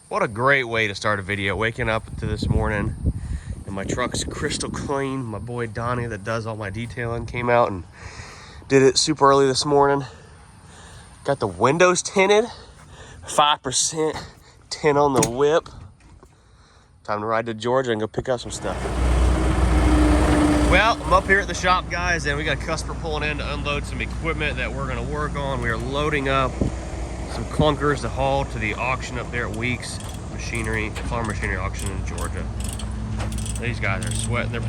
What a great way to start a video. Waking up to this morning and my truck's crystal clean. My boy Donnie that does all my detailing came out and did it super early this morning. Got the windows tinted, 5% tint on the whip. Time to ride to Georgia and go pick up some stuff. Well, I'm up here at the shop, guys, and we got a customer pulling in to unload some equipment that we're gonna work on. We are loading up some clunkers to haul to the auction up there at Weeks Machinery, farm machinery auction in Georgia. These guys are sweating their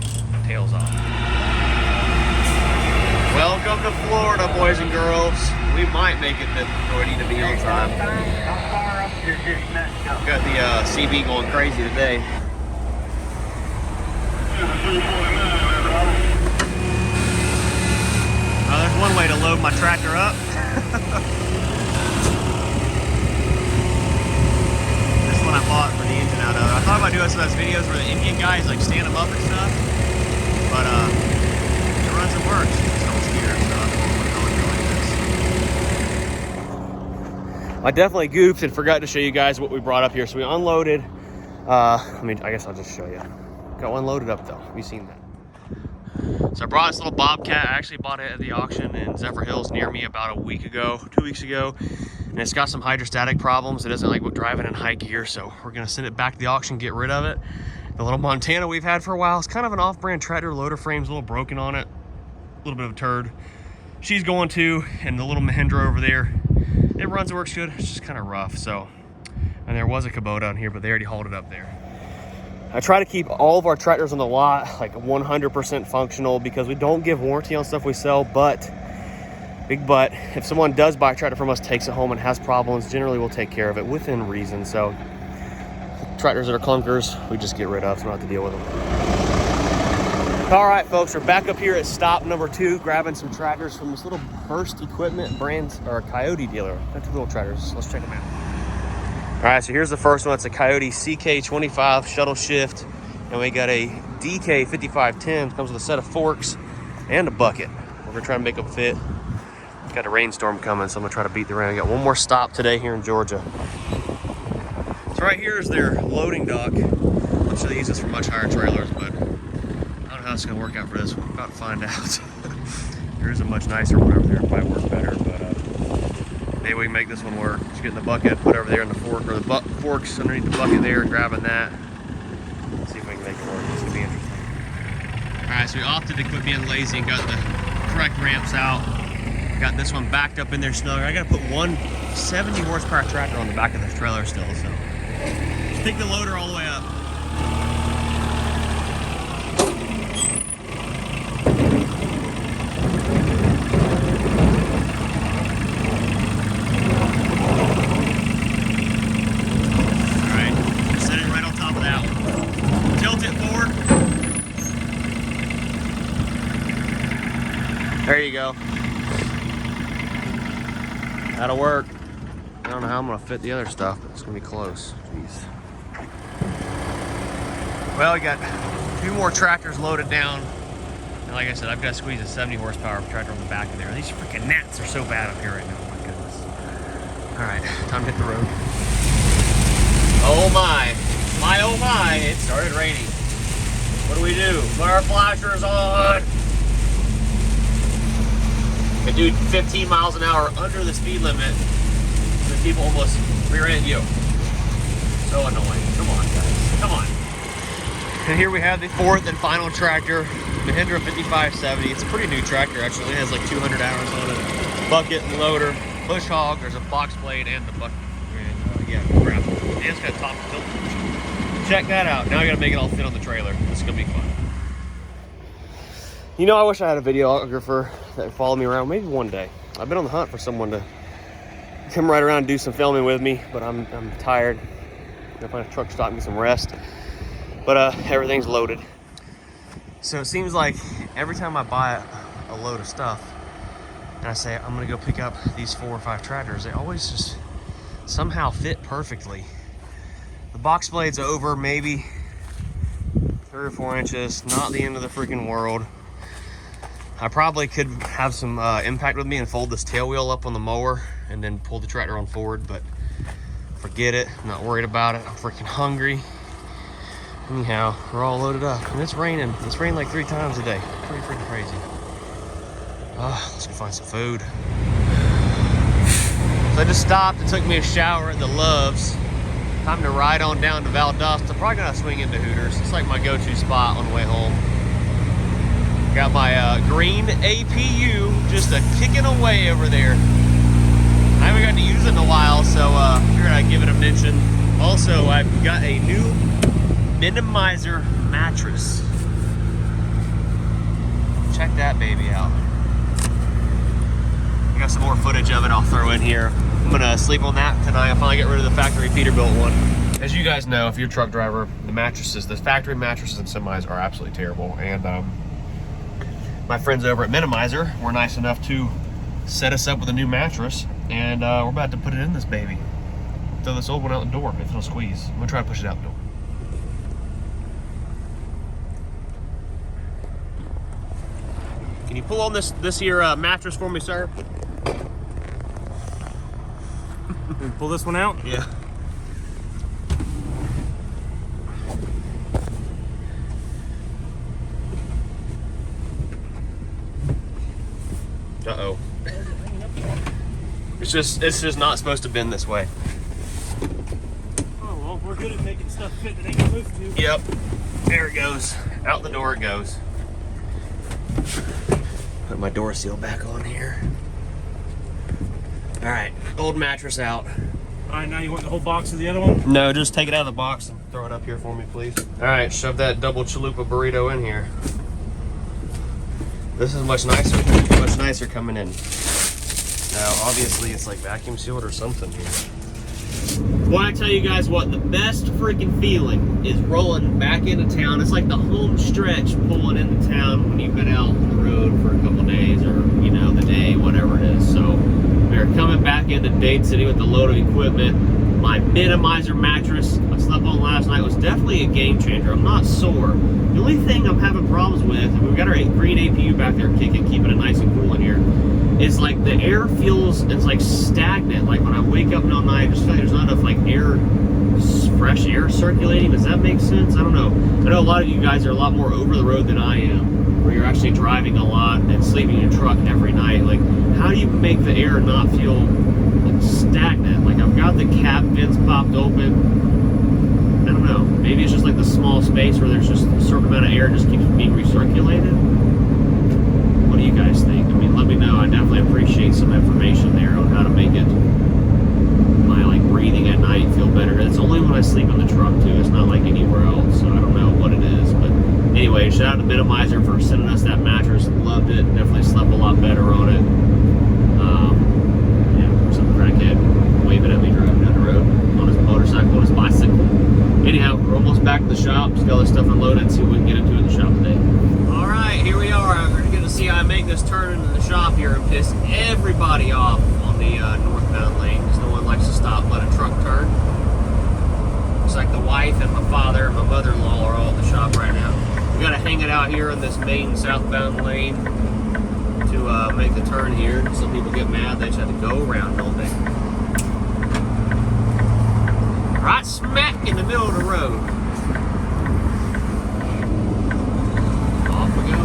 tails off. Welcome to Florida, boys and girls. We might make it to where we need to be on time. Got the CB going crazy today. Well, there's one way to load my tractor up. I bought for the engine out of it. I thought about doing some of those videos where the Indian guys like stand them up and stuff, but it runs and works. It's almost here, so I'm I definitely goofed and forgot to show you guys what we brought up here. So we unloaded. I guess I'll just show you. Got one loaded up though. Have you seen that? So I brought this little Bobcat. I actually bought it at the auction in Zephyr Hills near me about 2 weeks ago. And it's got some hydrostatic problems. It doesn't like driving in high gear, so we're gonna send it back to the auction, get rid of it. The little Montana we've had for a while, it's kind of an off-brand tractor. Loader frame's a little broken on it, a little bit of a turd. She's going too, and the little Mahindra over there, it runs and works good. It's just kind of rough, so. And there was a Kubota on here, but they already hauled it up there. I try to keep all of our tractors on the lot like 100% functional because we don't give warranty on stuff we sell, but big but, if someone does buy a tractor from us, takes it home and has problems, generally we'll take care of it within reason. So tractors that are clunkers, we just get rid of, so we don't have to deal with them. All right, folks, we're back up here at stop number 2, grabbing some tractors from this little Hurst Equipment brand, or a Coyote dealer. Got 2 little tractors, let's check them out. All right, so here's the first one. It's a Coyote CK25 shuttle shift, and we got a DK 5510. Comes with a set of forks and a bucket. We're gonna try to make them fit. Got a rainstorm coming, so I'm gonna try to beat the rain. We got one more stop today here in Georgia. So right here is their loading dock. I'm sure they use this for much higher trailers, but I don't know how it's gonna work out for this one. We're about to find out. There's a much nicer one over there. It'll probably work better, but maybe we can make this one work. Just getting the bucket, put over there in the fork, or the forks underneath the bucket there, grabbing that. Let's see if we can make it work. It's gonna be interesting. All right, so we opted to quit being lazy and got the correct ramps out. Got this one backed up in there snug. I gotta put one 70 horsepower tractor on the back of this trailer still, so. Just pick the loader all the way up. All right, set it right on top of that one. Tilt it forward. There you go. That'll work. I don't know how I'm gonna fit the other stuff, but it's gonna be close. Jeez. Well, we got 2 more tractors loaded down. And like I said, I've got to squeeze a 70 horsepower tractor on the back of there. These freaking gnats are so bad up here right now. Oh my goodness. All right, time to hit the road. Oh my, oh my, it started raining. What do? Put our flashers on. And do 15 miles an hour under the speed limit, and people almost rear-end you. So annoying. Come on, guys. Come on. And here we have the 4th and final tractor, Mahindra 5570. It's a pretty new tractor, actually. It has like 200 hours on it. Bucket, loader, push hog. There's a box blade and the bucket. And yeah, grapple. And it's got top tilt. Check that out. Now I got to make it all fit on the trailer. This is gonna be fun. You know, I wish I had a videographer that would follow me around maybe one day. I've been on the hunt for someone to come right around and do some filming with me, but I'm tired. I'm gonna find a truck stop and get some rest. But everything's loaded. So it seems like every time I buy a load of stuff and I say I'm gonna go pick up these 4 or 5 tractors, they always just somehow fit perfectly. The box blade's over maybe 3 or 4 inches, not the end of the freaking world. I probably could have some impact with me and fold this tail wheel up on the mower and then pull the tractor on forward, but forget get it. I'm not worried about it. I'm freaking hungry. Anyhow, we're all loaded up. And it's raining. It's rained like 3 times a day. Pretty freaking crazy. Let's go find some food. So I just stopped and took me a shower at the Loves. Time to ride on down to Valdosta. Probably gonna swing into Hooters. It's like my go-to spot on the way home. Got my green APU just kicking away over there. I haven't gotten to use it in a while, so figured I'd give it a mention. Also, I've got a new minimizer mattress. Check that baby out. I got some more footage of it I'll throw in here. I'm gonna sleep on that tonight. I'll finally get rid of the factory Peterbilt one. As you guys know, if you're a truck driver, the factory mattresses and semis are absolutely terrible. And my friends over at Minimizer were nice enough to set us up with a new mattress, and we're about to put it in this baby. Throw this old one out the door if it'll squeeze. I'm gonna try to push it out the door. Can you pull on this here mattress for me, sir? Pull this one out? Yeah. Uh-oh. It's just not supposed to bend this way. Oh, well, we're good at making stuff fit that ain't supposed to. Yep. There it goes. Out the door it goes. Put my door seal back on here. All right, old mattress out. All right, now you want the whole box of the other one? No, just take it out of the box and throw it up here for me, please. All right, shove that double chalupa burrito in here. This is much nicer coming in. Now, obviously, it's like vacuum sealed or something here. Well, I tell you guys what, the best freaking feeling is rolling back into town. It's like the home stretch pulling into town when you've been out on the road for a couple days, or, you know, the day, whatever it is. So we're coming back into Dade City with a load of equipment. My minimizer mattress I slept on last night was definitely a game changer. I'm not sore. The only thing I'm having problems with, and we've got our green APU back there kicking, keeping it nice and cool in here, is like the air feels, it's like stagnant. Like when I wake up all night, I just feel like there's not enough like fresh air circulating. Does that make sense? I don't know. I know a lot of you guys are a lot more over the road than I am, where you're actually driving a lot and sleeping in your truck every night. Like, how do you make the air not feel like stagnant? Like, I've got the cap vents popped open. I don't know. Maybe it's just like the small space where there's just a certain amount of air just keeps being recirculated. What do you guys think? I mean, let me know. I definitely appreciate some information there on how to make it, my like breathing at night, feel better. It's only when I sleep in the truck too. It's not like anywhere else, so I don't know what it is. But anyway, shout out to Minimizer for sending us that mattress. Loved it. Definitely slept a lot better on it. Yeah, some crackhead waving at me driving down the road on his motorcycle, on his bicycle. Anyhow, we're almost back to the shop. Just got all this stuff unloaded and see what we can get into in the shop today. All right, here we are. We're gonna get to see how I make this turn into the shop here and piss everybody off on the northbound lane, because no one likes to stop and let a truck turn. Looks like the wife and my father and my mother-in-law are all at the shop right now. We gotta hang it out here in this main southbound lane to make the turn here. Some people get mad, they just have to go around all day. Right smack in the middle of the road. Off we go.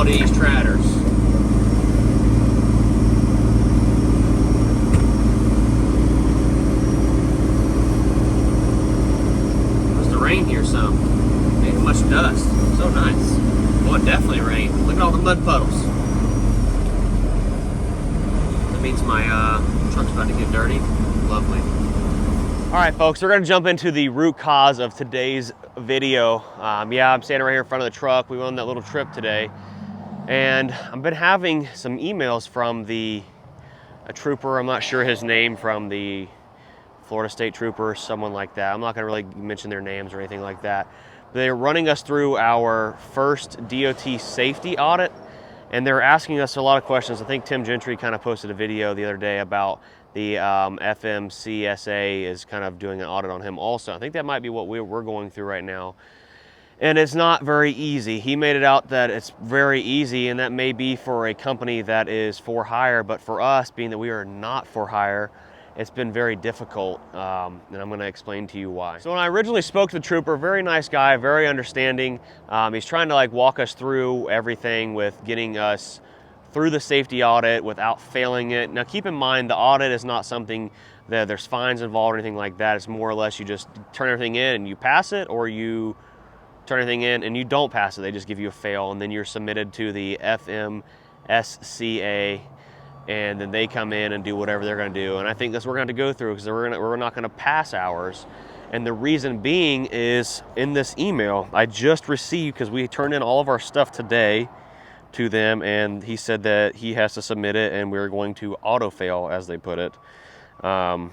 These tratters. Must have rained here some. Ain't much dust. So nice. Well, it definitely rained. Look at all the mud puddles. That means my truck's about to get dirty. Lovely. All right, folks, we're gonna jump into the root cause of today's video. Yeah, I'm standing right here in front of the truck. We went on that little trip today. And I've been having some emails from a trooper, I'm not sure his name, from the Florida State Trooper, someone like that. I'm not gonna really mention their names or anything like that. They're running us through our first DOT safety audit, and they're asking us a lot of questions. I think Tim Gentry kind of posted a video the other day about the FMCSA is kind of doing an audit on him also. I think that might be what we're going through right now. And it's not very easy. He made it out that it's very easy, and that may be for a company that is for hire, but for us, being that we are not for hire, it's been very difficult, and I'm going to explain to you why. So when I originally spoke to the trooper, very nice guy, very understanding. He's trying to like walk us through everything with getting us through the safety audit without failing it. Now keep in mind, the audit is not something that there's fines involved or anything like that. It's more or less you just turn everything in and you pass it, or you turn everything in and you don't pass it. They just give you a fail, and then you're submitted to the FMCSA, and then they come in and do whatever they're going to do. And I think that's what we're going to go through, because we're not going to pass ours. And the reason being is in this email I just received, because we turned in all of our stuff today to them, and he said that he has to submit it and we're going to auto fail, as they put it,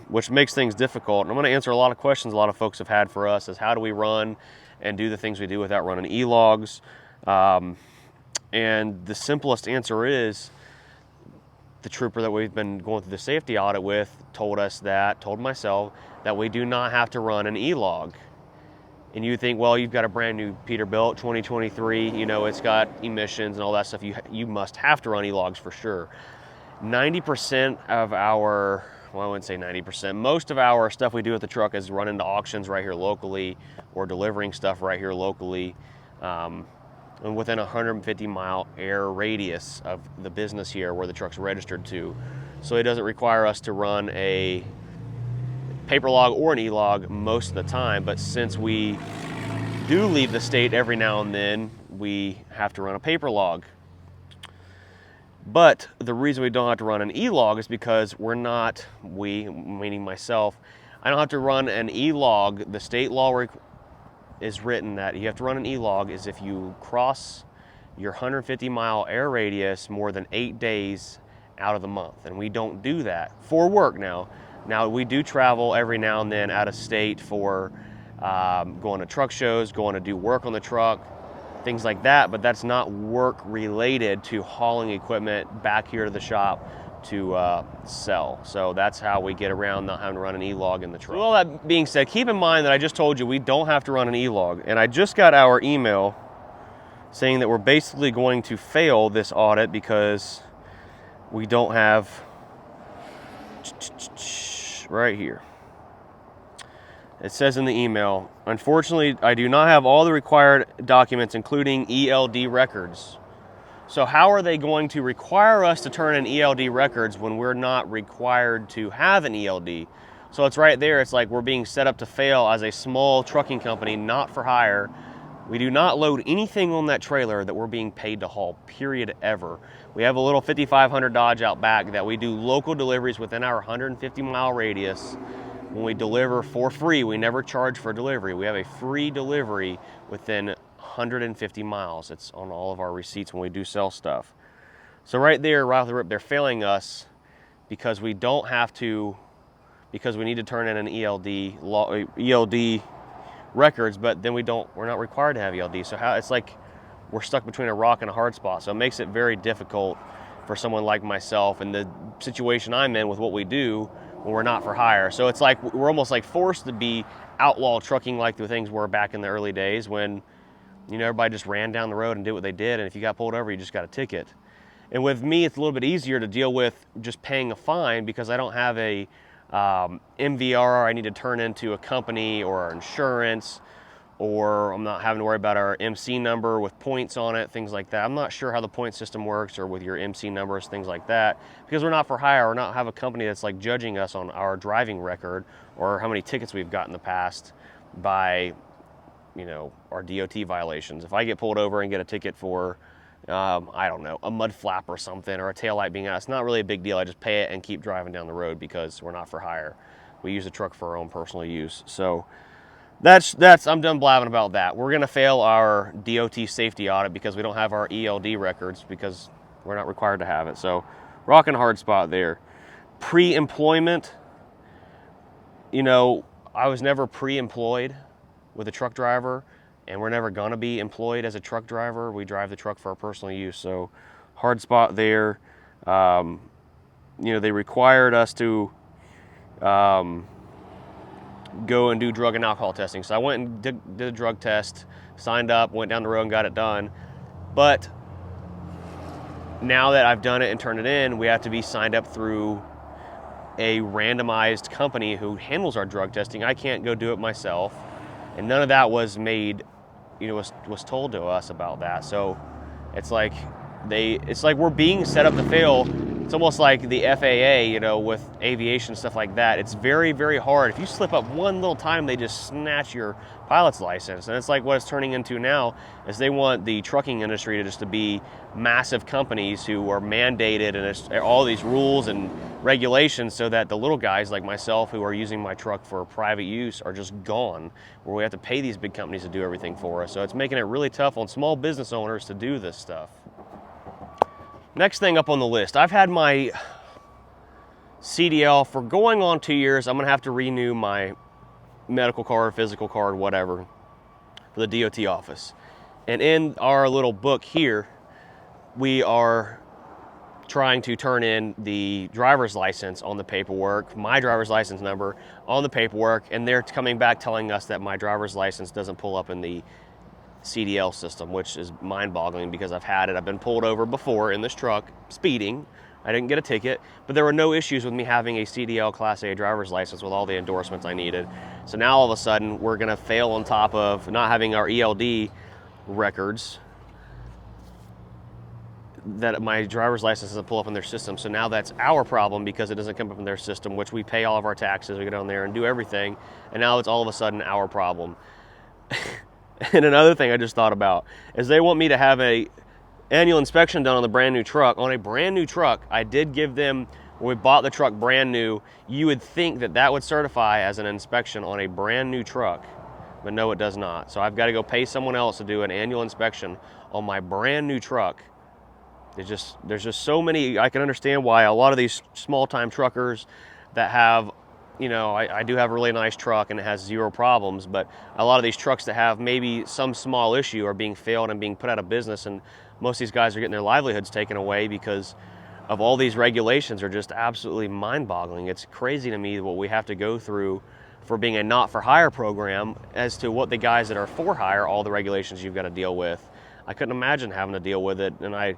which makes things difficult. And I'm going to answer a lot of questions a lot of folks have had for us, is how do we run and do the things we do without running e-logs. And the simplest answer is, the trooper that we've been going through the safety audit with told myself that we do not have to run an e-log. And you think, well, you've got a brand new Peterbilt 2023, you know, it's got emissions and all that stuff. You must have to run e-logs for sure. 90% of our, well, I wouldn't say 90%, most of our stuff we do with the truck is run into auctions right here locally, or delivering stuff right here locally, and within a 150-mile air radius of the business here where the truck's registered to. So it doesn't require us to run a paper log or an e-log most of the time, but since we do leave the state every now and then, we have to run a paper log. But the reason we don't have to run an e-log is because meaning myself, I don't have to run an e-log. The state law is written that you have to run an e-log is if you cross your 150-mile air radius more than 8 days out of the month. And we don't do that for work now. Now, we do travel every now and then out of state for going to truck shows, going to do work on the truck, things like that, but that's not work related to hauling equipment back here to the shop to sell. So that's how we get around not having to run an e-log in the truck. With all that being said, keep in mind that I just told you we don't have to run an e-log, and I just got our email saying that we're basically going to fail this audit because we don't have, right here. It says in the email, unfortunately, I do not have all the required documents, including ELD records. So how are they going to require us to turn in ELD records when we're not required to have an ELD? So it's right there. It's like we're being set up to fail as a small trucking company, not for hire. We do not load anything on that trailer that we're being paid to haul, period, ever. We have a little 5500 Dodge out back that we do local deliveries within our 150-mile radius. When we deliver for free, we never charge for delivery. We have a free delivery within 150 miles. It's on all of our receipts when we do sell stuff. So right there, right off the rip, they're failing us because we don't have to, because we need to turn in an ELD records, but then we're not required to have ELD. So it's like we're stuck between a rock and a hard spot. So it makes it very difficult for someone like myself and the situation I'm in with what we do when we're not for hire. So it's like we're almost like forced to be outlaw trucking like the things were back in the early days when, you know, everybody just ran down the road and did what they did, and if you got pulled over, you just got a ticket. And with me, it's a little bit easier to deal with just paying a fine because I don't have a MVR I need to turn into a company or our insurance, or I'm not having to worry about our MC number with points on it, things like that. I'm not sure how the point system works or with your MC numbers, things like that, because we're not for hire or not have a company that's like judging us on our driving record or how many tickets we've got in the past by, you know, our DOT violations. If I get pulled over and get a ticket for, I don't know, a mud flap or something, or a taillight being out, it's not really a big deal. I just pay it and keep driving down the road because we're not for hire. We use the truck for our own personal use. So that's I'm done blabbing about that. We're gonna fail our DOT safety audit because we don't have our ELD records because we're not required to have it. So rocking a hard spot there. Pre-employment, you know, I was never pre-employed with a truck driver. and we're never gonna be employed as a truck driver. We drive the truck for our personal use, so hard spot there. They required us to go and do drug and alcohol testing. So I went and did a drug test, signed up, went down the road and got it done. But now that I've done it and turned it in, we have to be signed up through a randomized company who handles our drug testing. I can't go do it myself. And none of that was made, was told to us about that. So it's like we're being set up to fail. It's almost like the FAA, with aviation, stuff like that. It's very, very hard. If you slip up one little time, they just snatch your pilot's license. And it's like what it's turning into now is they want the trucking industry to be massive companies who are mandated, and it's all these rules and regulations so that the little guys like myself who are using my truck for private use are just gone, where we have to pay these big companies to do everything for us. So it's making it really tough on small business owners to do this stuff. Next thing up on the list, I've had my CDL for going on 2 years. I'm gonna have to renew my medical card, physical card, whatever, for the DOT office. And in our little book here, we are trying to turn in the driver's license on the paperwork, my driver's license number on the paperwork, and they're coming back telling us that my driver's license doesn't pull up in the CDL system, which is mind-boggling because I've had it. I've been pulled over before in this truck speeding. I didn't get a ticket, but there were no issues with me having a CDL Class A driver's license with all the endorsements I needed. So now all of a sudden we're gonna fail on top of not having our ELD records, that my driver's license doesn't pull up in their system. So now that's our problem because it doesn't come up in their system, which we pay all of our taxes, we get on there and do everything, and now it's all of a sudden our problem. And another thing I just thought about is they want me to have a annual inspection done on the brand new truck. On a brand new truck, I did give them, when we bought the truck brand new, you would think that would certify as an inspection on a brand new truck, but no, it does not. So I've got to go pay someone else to do an annual inspection on my brand new truck. There's just so many. I can understand why a lot of these small time truckers that have, I do have a really nice truck and it has zero problems, but a lot of these trucks that have maybe some small issue are being failed and being put out of business, and most of these guys are getting their livelihoods taken away because of all these regulations are just absolutely mind-boggling. It's crazy to me what we have to go through for being a not-for-hire program as to what the guys that are for hire, all the regulations you've got to deal with. I couldn't imagine having to deal with it, and I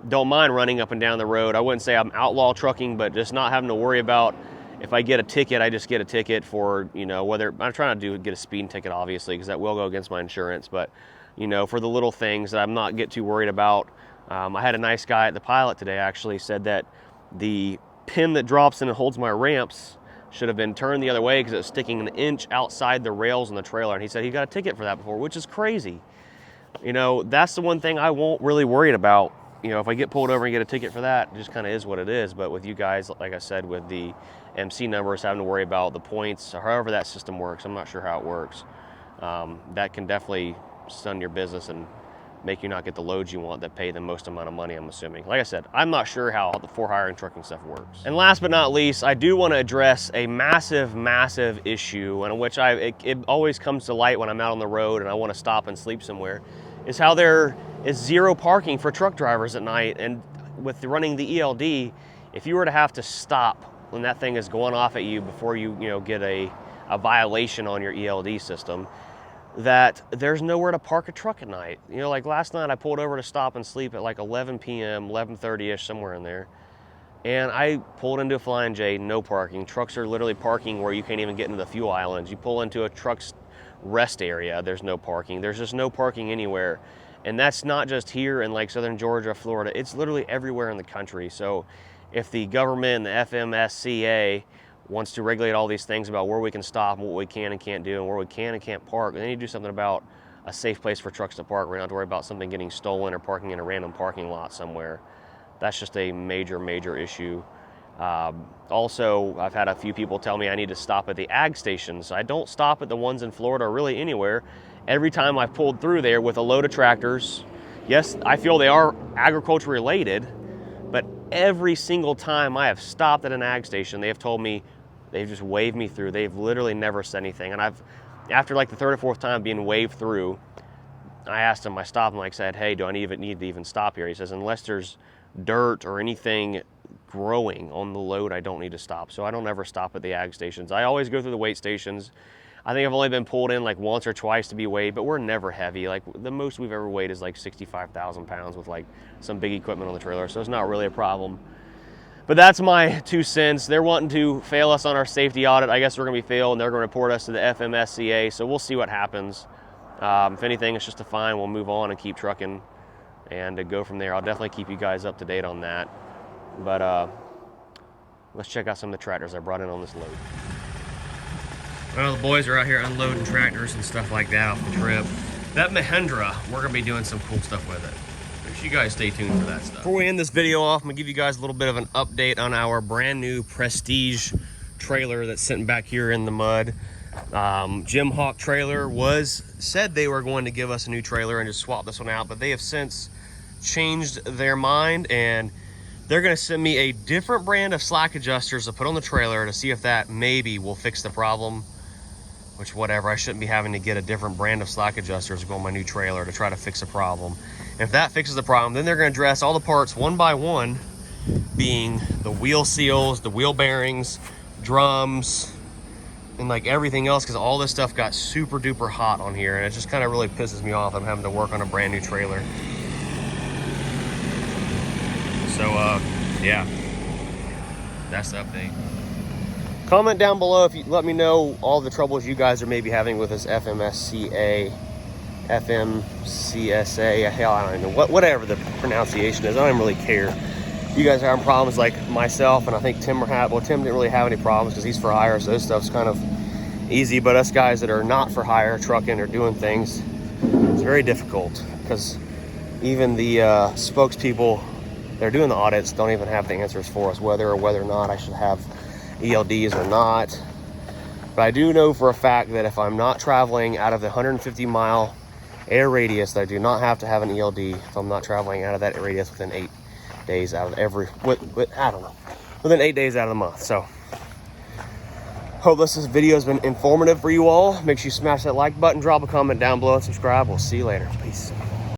don't mind running up and down the road. I wouldn't say I'm outlaw trucking, but just not having to worry about if I get a ticket, I just get a ticket for, whether I'm trying to get a speeding ticket, obviously, because that will go against my insurance. But, for the little things that I'm not get too worried about. I had a nice guy at the Pilot today actually said that the pin that drops in and holds my ramps should have been turned the other way because it was sticking an inch outside the rails in the trailer. And he said he got a ticket for that before, which is crazy. That's the one thing I won't really worry about. If I get pulled over and get a ticket for that, it just kind of is what it is. But with you guys, like I said, with the MC numbers, having to worry about the points, or however that system works, I'm not sure how it works. That can definitely stun your business and make you not get the loads you want that pay the most amount of money, I'm assuming. Like I said, I'm not sure how the for-hire and trucking stuff works. And last but not least, I do want to address a massive, massive issue, and which it always comes to light when I'm out on the road and I want to stop and sleep somewhere, is how there is zero parking for truck drivers at night. And with running the ELD, if you were to have to stop when that thing is going off at you before you get a violation on your ELD system, that there's nowhere to park a truck at night. Like last night I pulled over to stop and sleep at like 11 p.m., 11:30-ish, somewhere in there. And I pulled into a Flying J, no parking. Trucks are literally parking where you can't even get into the fuel islands. You pull into a truck's rest area, there's no parking. There's just no parking anywhere. And that's not just here in like southern Georgia, Florida. It's literally everywhere in the country. So if the government and the FMCSA wants to regulate all these things about where we can stop and what we can and can't do and where we can and can't park, they need to do something about a safe place for trucks to park. We don't have to worry about something getting stolen or parking in a random parking lot somewhere. That's just a major, major issue. Also, I've had a few people tell me I need to stop at the ag stations. I don't stop at the ones in Florida or really anywhere. Every time I've pulled through there with a load of tractors, yes, I feel they are agriculture related, but every single time I have stopped at an ag station, they have told me, they've just waved me through. They've literally never said anything. And after like the third or fourth time being waved through, I asked him, I stopped him, like said, hey, do I need to even stop here? He says, unless there's dirt or anything growing on the load, I don't need to stop. So I don't ever stop at the ag stations. I always go through the weight stations. I think I've only been pulled in like once or twice to be weighed, but we're never heavy. Like the most we've ever weighed is like 65,000 pounds with like some big equipment on the trailer. So it's not really a problem. But that's my 2 cents. They're wanting to fail us on our safety audit. I guess we're gonna be failed and they're gonna report us to the FMCSA. So we'll see what happens. If anything, it's just a fine. We'll move on and keep trucking and go from there. I'll definitely keep you guys up to date on that. But let's check out some of the tractors I brought in on this load. Well, the boys are out here unloading tractors and stuff like that off the trip. That Mahindra, we're gonna be doing some cool stuff with it. Make sure you guys stay tuned for that stuff. Before we end this video off, I'm gonna give you guys a little bit of an update on our brand new Prestige trailer that's sitting back here in the mud. Jim Hawk Trailer said they were going to give us a new trailer and just swap this one out, but they have since changed their mind and they're going to send me a different brand of slack adjusters to put on the trailer to see if that maybe will fix the problem. Which, whatever, I shouldn't be having to get a different brand of slack adjusters to go on my new trailer to try to fix a problem. And if that fixes the problem, then they're going to address all the parts one by one, being the wheel seals, the wheel bearings, drums, and like everything else, because all this stuff got super duper hot on here and it just kind of really pisses me off. I'm having to work on a brand new trailer. So yeah, that's the update. Comment down below if you let me know all the troubles you guys are maybe having with this FMCSA, hell, I don't even know, whatever the pronunciation is. I don't really care. You guys are having problems like myself, and I think Tim Tim didn't really have any problems because he's for hire, so this stuff's kind of easy. But us guys that are not for hire, trucking or doing things, it's very difficult because even the spokespeople that are doing the audits don't even have the answers for us, whether or not I should have ELDs or not. But I do know for a fact that if I'm not traveling out of the 150-mile air radius, that I do not have to have an ELD if I'm not traveling out of that radius within 8 days out of I don't know, within 8 days out of the month. So hope this video has been informative for you all. Make sure you smash that like button, drop a comment down below, and subscribe. We'll see you later. Peace.